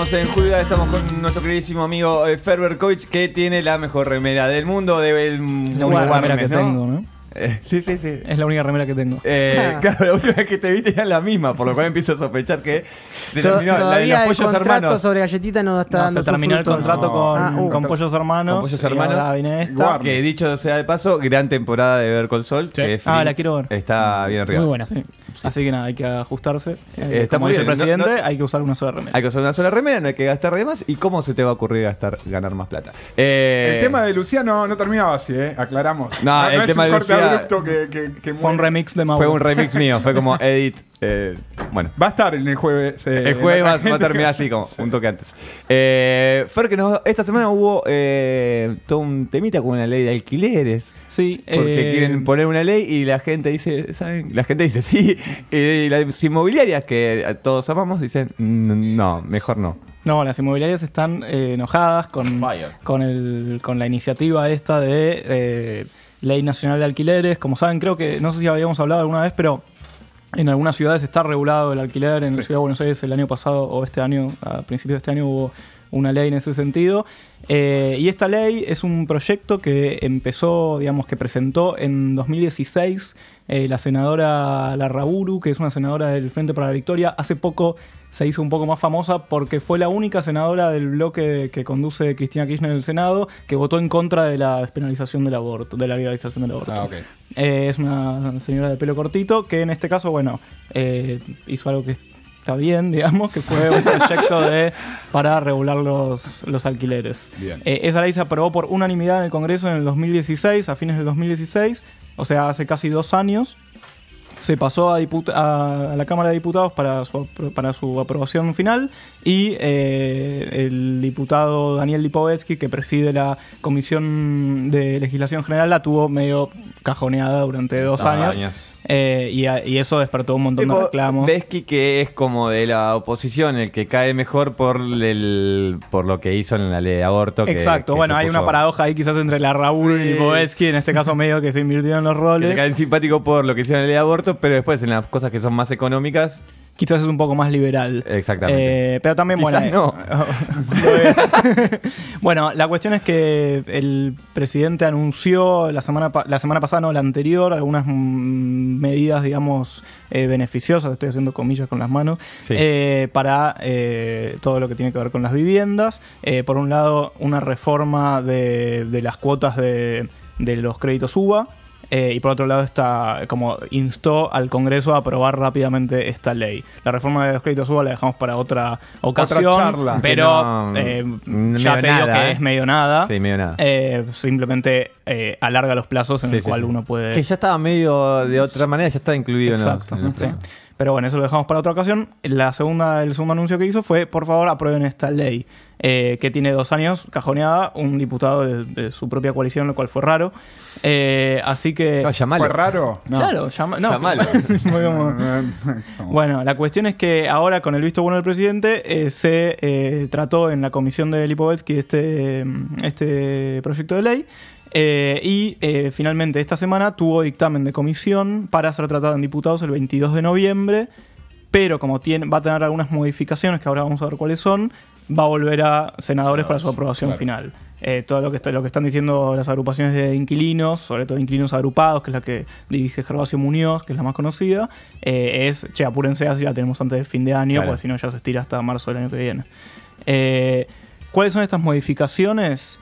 Estamos en Julio, estamos con nuestro queridísimo amigo Fer Berkovich, que tiene la mejor remera del mundo. La única remera que tengo, ¿no? Sí. Es la única remera que tengo. Claro, la última vez que te vi tenías la misma, por lo cual empiezo a sospechar que se terminó la de los Pollos el contrato Hermanos. sobre galletita no está dando se terminó el sus contrato frutos. con Pollos Hermanos. Con Pollos Hermanos. Y ahora viene esta. Que dicho sea de paso, gran temporada de Better Call Saul. Sí. Que es La quiero ver. Está bien arriba. Muy buena. Sí. Así que nada, hay que ajustarse. Está Como muy dice el bien. presidente, hay que usar una sola remera. Hay que usar una sola remera, no hay que gastar de más. ¿Y cómo se te va a ocurrir ganar más plata? El tema de Lucía no terminaba así, aclaramos. No, el es tema un de corte Lucía abrupto que fue un remix de Mau. Fue un remix mío, fue como edit. Bueno. Va a estar en el jueves. El jueves va a terminar así, como un toque antes. Fer, que esta semana hubo todo un temita con la ley de alquileres. Sí. Porque quieren poner una ley y la gente dice, ¿saben? La gente dice sí. Y las inmobiliarias que todos amamos dicen, no, mejor no. No, las inmobiliarias están enojadas con la iniciativa esta de Ley Nacional de Alquileres. Como saben, creo que, no sé si habíamos hablado alguna vez, pero en algunas ciudades está regulado el alquiler. En la Ciudad de Buenos Aires el año pasado, o este año, a principios de este año, hubo una ley en ese sentido. Y esta ley es un proyecto que empezó, digamos, que presentó en 2016 la senadora Larraburu, que es una senadora del Frente para la Victoria. Hace poco se hizo un poco más famosa porque fue la única senadora del bloque que conduce Cristina Kirchner en el Senado que votó en contra de la despenalización del aborto, de la legalización del aborto. Ah, ok. Es una señora de pelo cortito que en este caso, bueno, hizo algo que está bien, digamos, que fue un proyecto para regular los alquileres. Bien. Esa ley se aprobó por unanimidad en el Congreso en el 2016, a fines del 2016, o sea, hace casi 2 años. Se pasó a la Cámara de Diputados para su aprobación final y el diputado Daniel Lipovetsky, que preside la Comisión de Legislación General, la tuvo medio cajoneada durante 2 años. Y eso despertó un montón de reclamos. Vesky, que es como de la oposición, el que cae mejor por lo que hizo en la ley de aborto. Exacto, bueno, hay una paradoja ahí quizás entre la Raúl y Lipovetsky, en este caso medio que se invirtieron los roles. Que te caen simpático por lo que hicieron en la ley de aborto, pero después en las cosas que son más económicas quizás es un poco más liberal. Exactamente. Pero también, quizás bueno... Lo es. Bueno, la cuestión es que el presidente anunció la semana pasada, no, la anterior, algunas medidas, digamos, beneficiosas, estoy haciendo comillas con las manos, sí, para todo lo que tiene que ver con las viviendas. Por un lado, una reforma de las cuotas de los créditos UBA. Y por otro lado instó al Congreso a aprobar rápidamente esta ley. La reforma de los créditos UBA la dejamos para otra ocasión, charla. pero ya te digo que es medio nada. Sí, medio nada. Simplemente alarga los plazos en el cual uno puede... Que ya estaba medio, de otra manera, ya estaba incluido. Exacto, en sí. Pero bueno, eso lo dejamos para otra ocasión. El segundo anuncio que hizo fue, por favor, aprueben esta ley, que tiene 2 años cajoneada, un diputado de su propia coalición, lo cual fue raro. Así que... ¿Fue raro? No. Claro, llamalo. Bueno, la cuestión es que ahora, con el visto bueno del presidente, se trató en la comisión de Lipovetsky este proyecto de ley. Finalmente esta semana tuvo dictamen de comisión para ser tratado en diputados el 22 de noviembre, pero como va a tener algunas modificaciones que ahora vamos a ver cuáles son, va a volver a senadores para su aprobación final. Todo lo que están diciendo las agrupaciones de inquilinos, sobre todo inquilinos agrupados, que es la que dirige Gervasio Muñoz, que es la más conocida, apúrense así la tenemos antes de fin de año, porque si no ya se estira hasta marzo del año que viene. ¿Cuáles son estas modificaciones?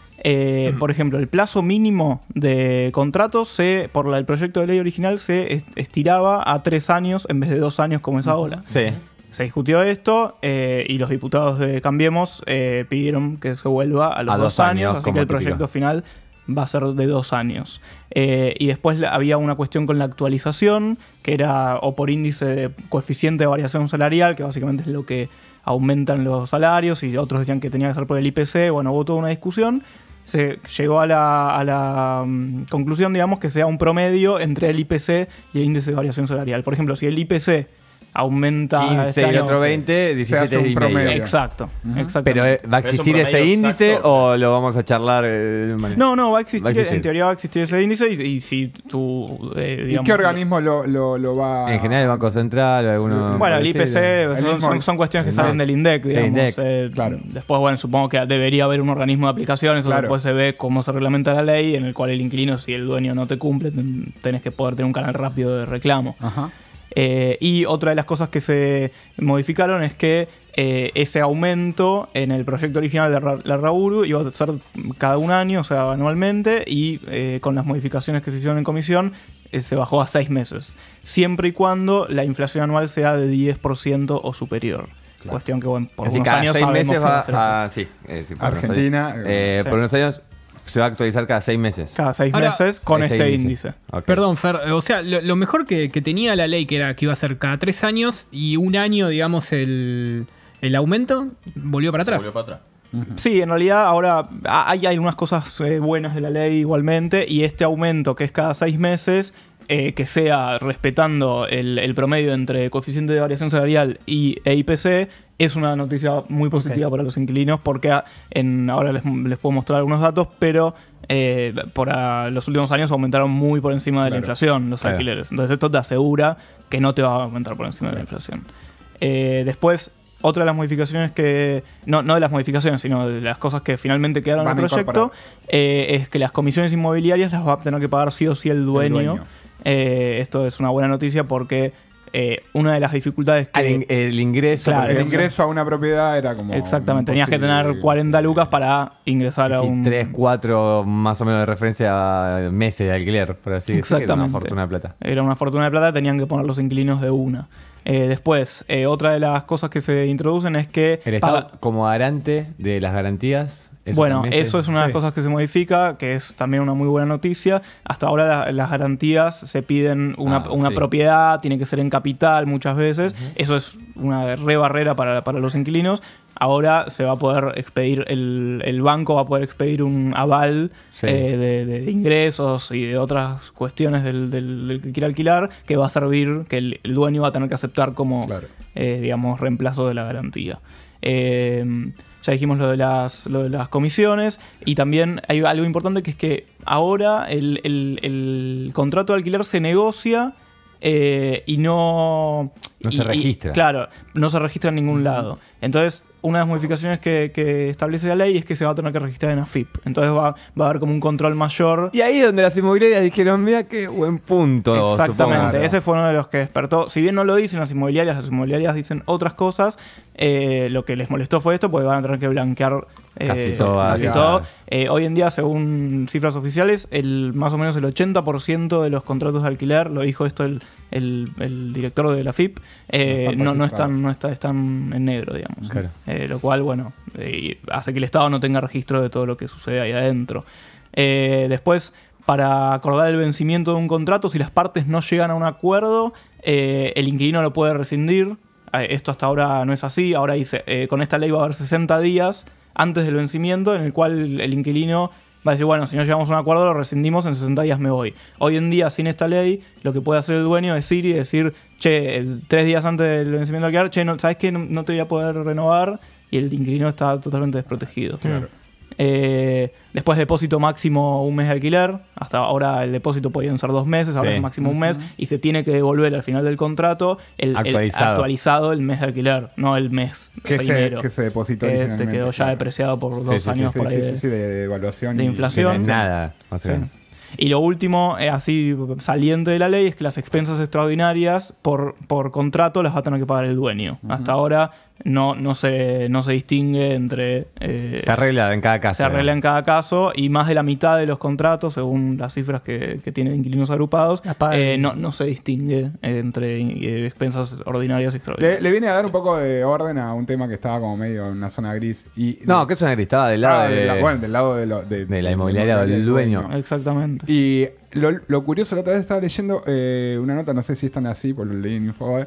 Por ejemplo, el plazo mínimo de contrato por el proyecto de ley original se estiraba a 3 años en vez de 2 años como es ahora. Sí. Se discutió esto y los diputados de Cambiemos pidieron que se vuelva a los 2 años, así que el proyecto final va a ser de 2 años. Y después había una cuestión con la actualización, que era o por índice de coeficiente de variación salarial, que básicamente es lo que aumentan los salarios, y otros decían que tenía que ser por el IPC. Bueno, hubo toda una discusión. Se llegó a la conclusión, digamos, que sea un promedio entre el IPC y el índice de variación salarial. Por ejemplo, si el IPC aumenta 15 este y año, otro sí. 20, 17 Se hace un y promedio. medio. Exacto, exacto. Pero ¿va a existir ese promedio índice exacto. o lo vamos a charlar? No, va a existir, Va a existir. en teoría va a existir ese índice y si tú, ¿Y digamos... qué organismo lo va En general, el Banco Central, alguno. Bueno, el por IPC El mismo- son cuestiones que el salen MAC. del INDEC, Sí, digamos. INDEC. Claro. Después, bueno, supongo que debería haber un organismo de aplicación, eso Claro. después se ve cómo se reglamenta la ley, en el cual el inquilino, si el dueño no te cumple, tenés que poder tener un canal rápido de reclamo. Ajá. Y otra de las cosas que se modificaron es que ese aumento en el proyecto original de la RAURU iba a ser cada un año, o sea, anualmente, y con las modificaciones que se hicieron en comisión se bajó a 6 meses, siempre y cuando la inflación anual sea de 10% o superior. Claro. Cuestión que, bueno, por Así unos cada años 6 sabemos meses que va va a ser así. a. Sí, por unos Argentina, años. sí. Por unos años se va a actualizar cada 6 meses. Cada 6 Ahora, meses con Ese este índice. Ok. Perdón, Fer, o sea, lo mejor que tenía la ley, que era que iba a ser cada 3 años y un año, digamos, el aumento, volvió para atrás. Volvió para atrás. Sí, en realidad ahora hay algunas cosas buenas de la ley igualmente, y este aumento que es cada 6 meses, que sea respetando el promedio entre coeficiente de variación salarial e IPC, es una noticia muy positiva para los inquilinos, porque ahora les puedo mostrar algunos datos, pero los últimos años aumentaron muy por encima de la inflación los alquileres. Entonces esto te asegura que no te va a aumentar por encima de la inflación. Después, otra de las modificaciones no de las modificaciones, sino de las cosas que finalmente quedaron en Van el a proyecto, es que las comisiones inmobiliarias las va a tener que pagar sí o sí el dueño. Esto es una buena noticia porque una de las dificultades que... El ingreso. Claro, por El ejemplo. ingreso a una propiedad era como. Exactamente, tenías que imposible. tener 40 lucas para ingresar a Sí, un... 3, 4 más o menos de referencia a meses de alquiler, por así decirlo. Era una Exactamente. fortuna de plata. Era una fortuna de plata, tenían que poner los inquilinos de una. Después, otra de las cosas que se introducen es que... El Estado como garante de las garantías. Bueno, también eso es una de las Sí. cosas que se modifica, que es también una muy buena noticia. Hasta ahora las garantías se piden una sí. propiedad, tiene que ser en capital muchas veces. Eso es una barrera para los inquilinos. Ahora se va a poder expedir, el banco va a poder expedir un aval Sí. de ingresos y de otras cuestiones del que quiera alquilar, que va a servir, que el dueño va a tener que aceptar como, Claro. digamos, reemplazo de la garantía. Ya dijimos lo de las comisiones, y también hay algo importante, que es que ahora el contrato de alquiler se negocia y no... No se registra. Claro, no se registra en ningún lado. Entonces, una de las modificaciones que establece la ley es que se va a tener que registrar en AFIP. Entonces va a haber como un control mayor. Y ahí es donde las inmobiliarias dijeron, mira qué buen punto. Exactamente, supongo. ese fue uno de los que despertó. Si bien no lo dicen las inmobiliarias dicen otras cosas. Lo que les molestó fue esto, porque van a tener que blanquear Casi todas. casi todo. Hoy en día, según cifras oficiales, más o menos el 80% de los contratos de alquiler, lo dijo esto el director de la FIP, están en negro, digamos. Claro. Lo cual, bueno, hace que el Estado no tenga registro de todo lo que sucede ahí adentro. Después, para acordar el vencimiento de un contrato, si las partes no llegan a un acuerdo, el inquilino lo puede rescindir. Esto hasta ahora no es así. Ahora dice, con esta ley va a haber 60 días antes del vencimiento, en el cual el inquilino va a decir, bueno, si no llegamos a un acuerdo, lo rescindimos, en 60 días me voy. Hoy en día, sin esta ley, lo que puede hacer el dueño es ir y decir, che, 3 días antes del vencimiento del alquiler, che, no, ¿sabes qué? No te voy a poder renovar, y el inquilino está totalmente desprotegido. Claro. Después, depósito máximo 1 mes de alquiler. Hasta ahora el depósito podían ser 2 meses, ahora Sí. es máximo 1 mes, y se tiene que devolver al final del contrato actualizado el mes de alquiler, no el mes Que primero. se depositó Que te originalmente, quedó ya claro. depreciado por Sí, 2 sí, años por ahí de evaluación. de y- inflación. No es nada. O sea, Sí. Y lo último, así saliente de la ley, es que las expensas extraordinarias por contrato las va a tener que pagar el dueño. Hasta ahora no se distingue entre... se arregla en cada caso. Se arregla en cada caso, y más de la mitad de los contratos, según las cifras que tienen inquilinos agrupados, no se distingue entre expensas ordinarias y extraordinarias. Le viene a dar un poco de orden a un tema que estaba como medio en una zona gris. No, que es una gristada del lado de del lado de la inmobiliaria del dueño. Exactamente. Y lo curioso, la otra vez estaba leyendo una nota, no sé si están así, por lo leí en Infobae,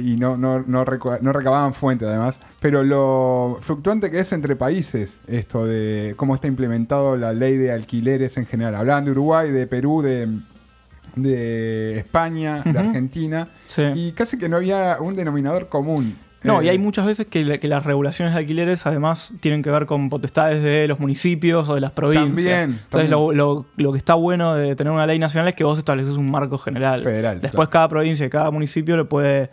y no recababan fuente además, pero lo fluctuante que es entre países esto de cómo está implementado la ley de alquileres en general. Hablaban de Uruguay, de Perú, de España, de Argentina, Sí. y casi que no había un denominador común. No, y hay muchas veces que las regulaciones de alquileres además tienen que ver con potestades de los municipios o de las provincias. También. Entonces lo que está bueno de tener una ley nacional es que vos estableces un marco general. Federal, Después cada provincia y cada municipio le puede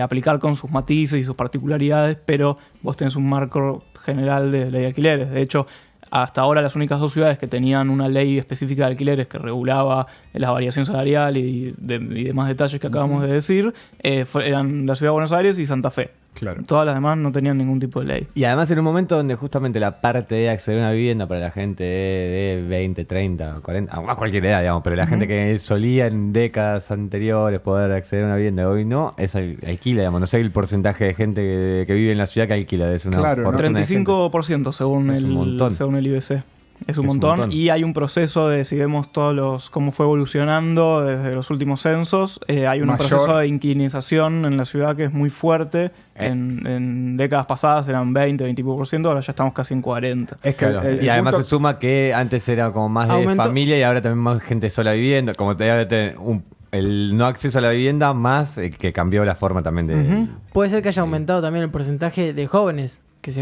aplicar con sus matices y sus particularidades, pero vos tenés un marco general de ley de alquileres. De hecho, hasta ahora las únicas 2 ciudades que tenían una ley específica de alquileres que regulaba la variación salarial y demás detalles que acabamos de decir eran la Ciudad de Buenos Aires y Santa Fe. Claro. Todas las demás no tenían ningún tipo de ley. Y además en un momento donde justamente la parte de acceder a una vivienda para la gente de 20, 30, 40, a cualquier edad, digamos, pero la gente que solía en décadas anteriores poder acceder a una vivienda, hoy no, es alquila, digamos. No sé el porcentaje de gente que vive en la ciudad que alquila. Es una Claro, ¿no? fortuna de gente. 35% según Es un montón. según el IBC. Es un Es un montón. montón. Y hay un proceso de, si vemos cómo fue evolucionando desde los últimos censos, hay un Mayor. proceso de inquilinización en la ciudad que es muy fuerte. En décadas pasadas eran 20, 20 y poco por ciento, ahora ya estamos casi en 40. Es que Claro. el Y además punto- se suma que antes era como más de Aumento. familia y ahora también más gente sola viviendo. Como te debe tener el no acceso a la vivienda más que cambió la forma también de... Puede ser que haya aumentado también el porcentaje de jóvenes que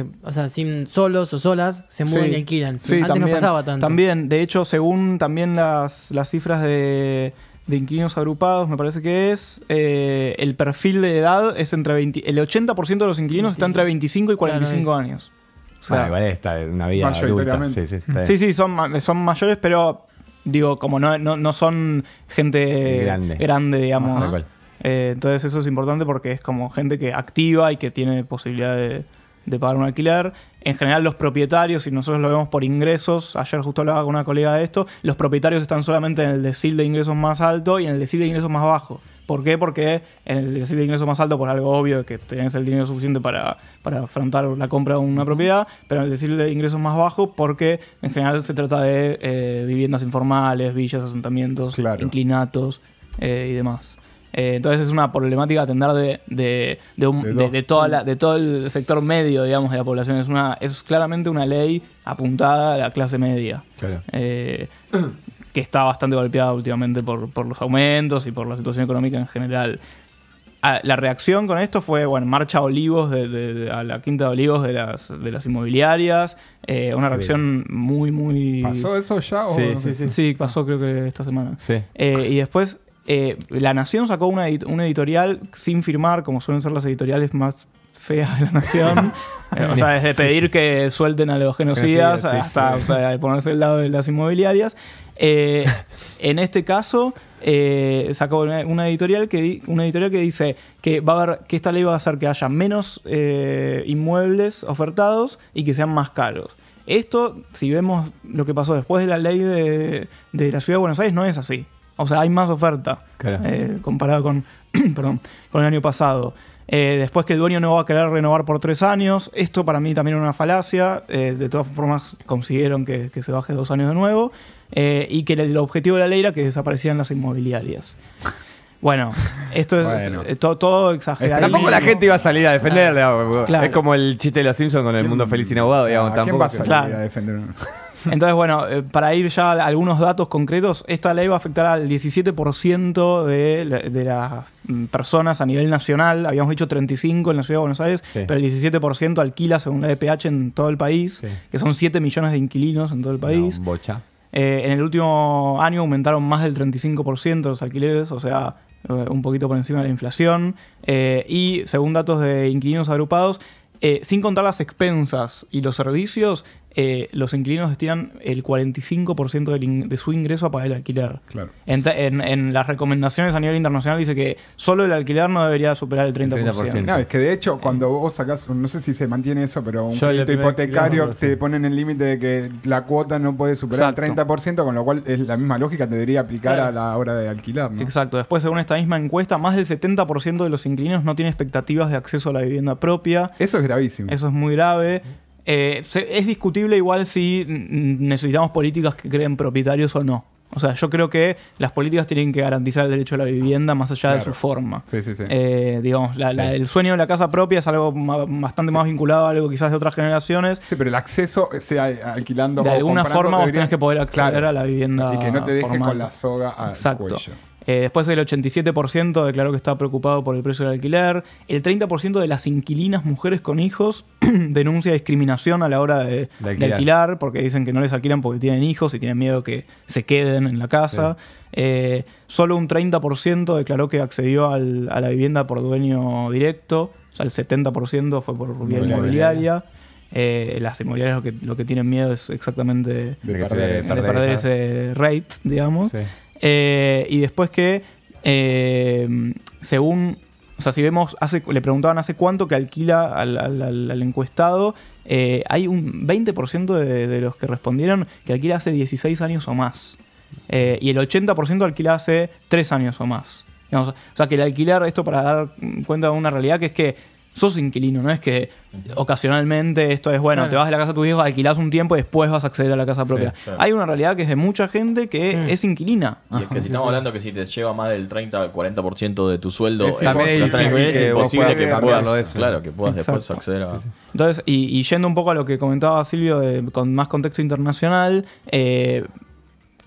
sin solos o solas, se mueven y alquilan. Sí, Antes también, no pasaba tanto. También, de hecho, según también las cifras de inquilinos agrupados, me parece que es, el perfil de edad es entre 20, el 80% de los inquilinos está entre 25 y 45 Claro, años. O sea, igual está en una vida adulta. mayoritariamente. Sí, está bien. sí, son mayores, pero digo, como no son gente Grande. digamos. Tal cual. Entonces eso es importante porque es como gente que activa y que tiene posibilidad de pagar un alquiler. En general los propietarios, y nosotros lo vemos por ingresos, ayer justo hablaba con una colega de esto, los propietarios están solamente en el decil de ingresos más alto y en el decil de ingresos más bajo. ¿Por qué? Porque en el decil de ingresos más alto, por algo obvio, que tenés el dinero suficiente para afrontar la compra de una propiedad, pero en el decil de ingresos más bajo, porque en general se trata de viviendas informales, villas, asentamientos, Claro. inclinatos y demás. Entonces es una problemática a atender de todo el sector medio, digamos, de la población. Es claramente una ley apuntada a la clase media. Claro. Que está bastante golpeada últimamente por los aumentos y por la situación económica en general. La reacción con esto fue, marcha a Olivos, a la Quinta de Olivos de las inmobiliarias. Una reacción muy, muy... ¿Pasó eso ya? Sí. Sí, pasó creo que esta semana. Sí. Y después La Nación sacó una editorial sin firmar, como suelen ser las editoriales más feas de La Nación. O sea, desde pedir que suelten a los genocidas Sí, hasta ponerse al lado de las inmobiliarias. En este caso, sacó una editorial que dice que va a haber, que esta ley va a hacer que haya menos inmuebles ofertados y que sean más caros. Esto, si vemos lo que pasó después de la ley de la Ciudad de Buenos Aires, no es así. O sea, hay más oferta comparado con el año pasado. Después que el dueño no va a querer renovar por 3 años. Esto para mí también es una falacia. De todas formas consiguieron que se baje 2 años de nuevo. Y que el objetivo de la ley era que desaparecieran las inmobiliarias. Bueno, esto es todo exagerado. Tampoco la gente iba a salir a defenderle. Claro. Es como el chiste de los Simpsons con el mundo feliz sin abogado. Digamos, ¿A quién tampoco va a salir Claro. a defender uno? Entonces, para ir ya a algunos datos concretos, esta ley va a afectar al 17% de las personas a nivel nacional. Habíamos dicho 35 en la Ciudad de Buenos Aires, Sí. pero el 17% alquila según la EPH en todo el país, Sí. que son 7 millones de inquilinos en todo el país. No, bocha. En el último año aumentaron más del 35% los alquileres, o sea, un poquito por encima de la inflación. Y según datos de inquilinos agrupados, sin contar las expensas y los servicios, los inquilinos destinan el 45% de su ingreso a pagar el alquiler. Claro. En las recomendaciones a nivel internacional dice que solo el alquiler no debería superar el 30%. 30%. No, es que de hecho, cuando vos sacás, no sé si se mantiene eso, pero un Yo el crédito primer hipotecario kilómetro, te sí. ponen el límite de que la cuota no puede superar Exacto. el 30%, con lo cual es la misma lógica, te debería aplicar Claro. a la hora de alquilar, ¿no? Exacto. Después, según esta misma encuesta, más del 70% de los inquilinos no tiene expectativas de acceso a la vivienda propia. Eso es gravísimo. Eso es muy grave. Es discutible igual si necesitamos políticas que creen propietarios o no. O sea, yo creo que las políticas tienen que garantizar el derecho a la vivienda más allá de Claro. su forma. Sí, sí, sí. Digamos, el sueño de la casa propia es algo bastante más vinculado a algo quizás de otras generaciones. Sí, pero el acceso, sea alquilando De o alguna comprando, forma vos debería- tenés que poder acceder Claro. a la vivienda Y que no te dejen formal. con la soga al Exacto. cuello. Después el 87% declaró que estaba preocupado por el precio del alquiler. El 30% de las inquilinas mujeres con hijos denuncia discriminación a la hora de alquilar, porque dicen que no les alquilan porque tienen hijos y tienen miedo que se queden en la casa. Sí. Solo un 30% declaró que accedió a la vivienda por dueño directo. O sea, el 70% fue por vía inmobiliaria. Las inmobiliarias lo que tienen miedo es exactamente de perder ese rate, digamos. Sí. Y después que, según, o sea, si vemos, le preguntaban hace cuánto que alquila al encuestado, hay un 20% de los que respondieron que alquila hace 16 años o más. Y el 80% alquila hace 3 años o más. Digamos, o sea, que el alquilar, esto para dar cuenta de una realidad que es que sos inquilino, no es que ocasionalmente esto es, bueno, te vas de la casa de tus hijos, alquilás un tiempo y después vas a acceder a la casa propia. Sí, claro. Hay una realidad que es de mucha gente que es inquilina. Y es que si estamos hablando que si te lleva más del 30 al 40% de tu sueldo, es imposible que puedas eso. Claro, que puedas después acceder a... Sí. Entonces, y yendo un poco a lo que comentaba Silvio con más contexto internacional,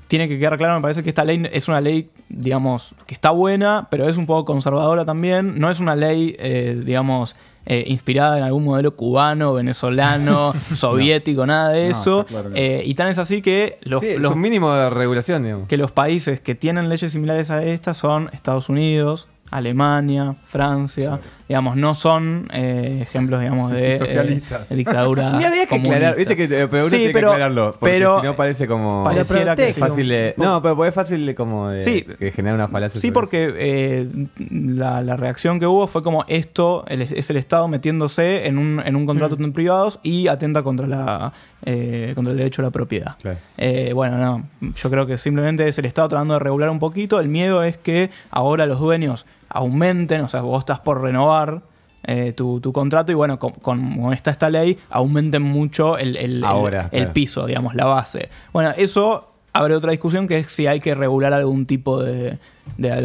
tiene que quedar claro, me parece que esta ley es una ley, digamos, que está buena, pero es un poco conservadora también. No es una ley, digamos, inspirada en algún modelo cubano, venezolano, soviético, nada de eso. Claro que y tan es así que es un mínimo de regulación, digamos. Que los países que tienen leyes similares a estas son Estados Unidos, Alemania, Francia, digamos, no son ejemplos, digamos, de dictadura. Ni había que aclarar, viste que pero uno tiene que aclararlo, porque si no parece como pareciera que es fácil de, no, pero es fácil de como de que genera una falacia. Sí, porque la reacción que hubo fue como esto es el Estado metiéndose en un contrato con privados y atenta contra el derecho a la propiedad. Claro. Bueno, no, yo creo que simplemente es el Estado tratando de regular un poquito. El miedo es que ahora los dueños aumenten, o sea, vos estás por renovar tu contrato y bueno, como está esta ley, aumenten mucho el piso, digamos, la base. Bueno, eso abre otra discusión que es si hay que regular algún tipo de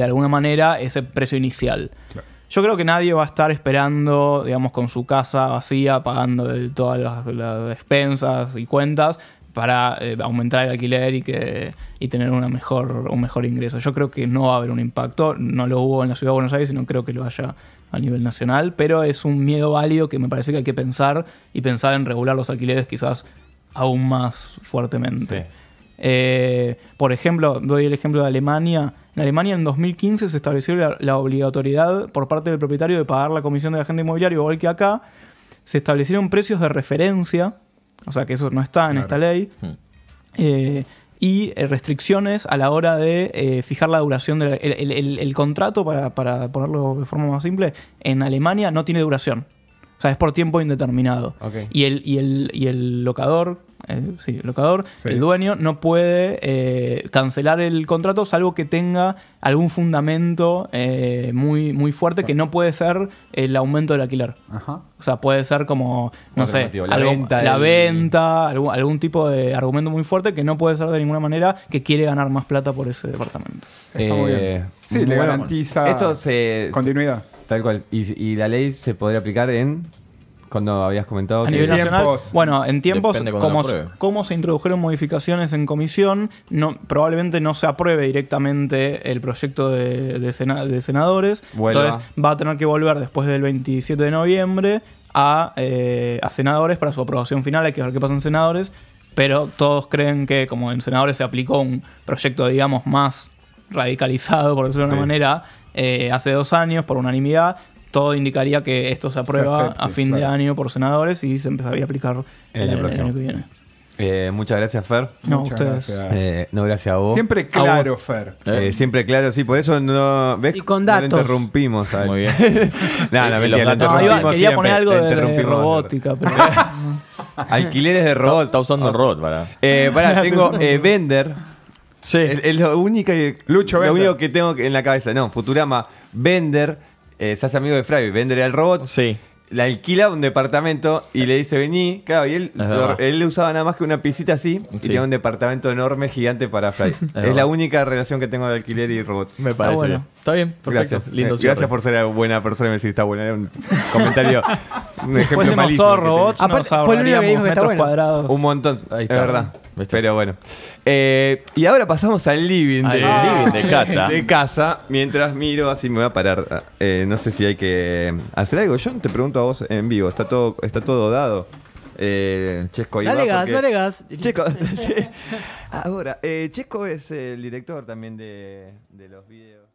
alguna manera ese precio inicial. Claro. Yo creo que nadie va a estar esperando, digamos, con su casa vacía, pagando todas las despensas y cuentas para aumentar el alquiler y tener un mejor ingreso. Yo creo que no va a haber un impacto. No lo hubo en la Ciudad de Buenos Aires y no creo que lo haya a nivel nacional, pero es un miedo válido que me parece que hay que pensar en regular los alquileres quizás aún más fuertemente. Sí. Por ejemplo, doy el ejemplo de Alemania. En Alemania en 2015 se estableció la obligatoriedad por parte del propietario de pagar la comisión del agente inmobiliario, igual que acá. Se establecieron precios de referencia, o sea que eso no está en esta ley, y restricciones a la hora de fijar la duración el contrato, para ponerlo de forma más simple, en Alemania no tiene duración. O sea, es por tiempo indeterminado. Okay. Y el locador, el dueño, no puede cancelar el contrato salvo que tenga algún fundamento muy, muy fuerte, que no puede ser el aumento del alquiler. Ajá. O sea, puede ser como, no sé, la venta, algún tipo de argumento muy fuerte que no puede ser de ninguna manera que quiere ganar más plata por ese departamento. Está muy bien. Sí, le garantiza continuidad. Tal cual. ¿Y la ley se podría aplicar cuando habías comentado? A nivel nacional, bueno, en tiempos, como se introdujeron modificaciones en comisión, probablemente no se apruebe directamente el proyecto de senadores. Entonces va a tener que volver después del 27 de noviembre a senadores para su aprobación final. Hay que ver qué pasa en senadores, pero todos creen que como en senadores se aplicó un proyecto, digamos, más radicalizado, por decirlo de una manera, hace 2 años por unanimidad, todo indicaría que esto se aprueba a fin de año por senadores y se empezaría a aplicar el año que viene. Muchas gracias, Fer. No, ustedes. Gracias. No, gracias a vos. Siempre claro, Fer. Siempre claro, sí, por eso no. ¿Ves? Y con datos. No interrumpimos. ¿Sabes? Muy bien. Quería poner algo de robótica. Pero... Alquileres de robots. Está usando el robot tengo Vender. Sí. Es lo único que tengo en la cabeza. No, Futurama, Vender. Se hace amigo de Fry. Vender era el robot. Sí. Le alquila un departamento y le dice vení. Claro, y él le usaba nada más que una piscita así y tenía un departamento enorme, gigante para Fry. Es la única relación que tengo de alquiler y robots. Me parece bien. Está bien, perfecto. Gracias. Gracias por ser buena persona y me decir está buena. Era un comentario, un ejemplo malísimo. Todos robots, fue el único que dijo que está bueno. Un montón, es verdad. Pero bueno. Y ahora pasamos al living, de casa. de casa. Mientras miro, así me voy a parar. No sé si hay que hacer algo. Yo te pregunto a vos en vivo. ¿Está todo dado? Chesco ahí Dale va gas, porque- dale gas. Chesco, sí. Ahora, Chesco es el director también de los videos.